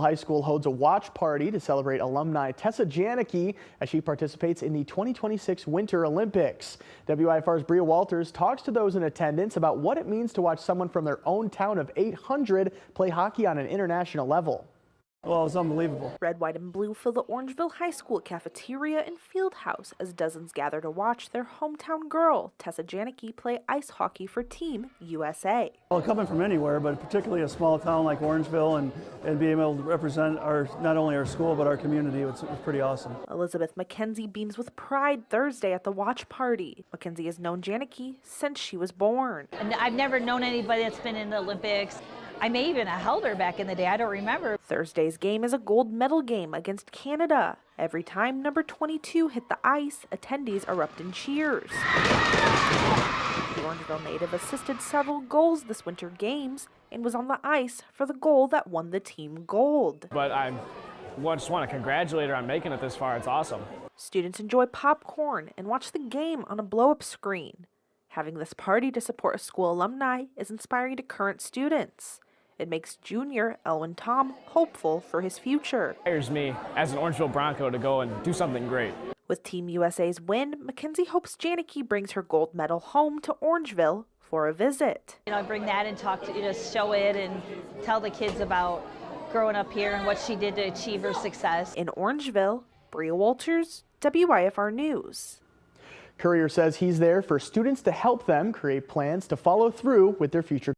High School holds a watch party to celebrate alumni Tessa Janecke as she participates in the 2026 Winter Olympics. WIFR's Bria Walters talks to those in attendance about what it means to watch someone from their own town of 800 play hockey on an international level. Well, it was unbelievable. Red, white, and blue fill the Orangeville High School cafeteria and field house as dozens gather to watch their hometown girl, Tessa Janecke, play ice hockey for Team USA. Well, coming from anywhere, but particularly a small town like Orangeville and being able to represent not only our school but our community, it was pretty awesome. Elizabeth McKenzie beams with pride Thursday at the watch party. McKenzie has known Janecke since she was born. And I've never known anybody that's been in the Olympics. I may even have held her back in the day, I don't remember. Thursday's game is a gold medal game against Canada. Every time number 22 hit the ice, attendees erupt in cheers. The Orangeville native assisted several goals this winter games and was on the ice for the goal that won the team gold. But I just want to congratulate her on making it this far. It's awesome. Students enjoy popcorn and watch the game on a blow-up screen. Having this party to support a school alumni is inspiring to current students. It makes junior Elwin Tom hopeful for his future. It inspires me as an Orangeville Bronco to go and do something great. With Team USA's win, McKenzie hopes Janecke brings her gold medal home to Orangeville for a visit. I bring that and talk to show it and tell the kids about growing up here and what she did to achieve her success. In Orangeville, Bria Walters, WIFR News. Courier says he's there for students to help them create plans to follow through with their future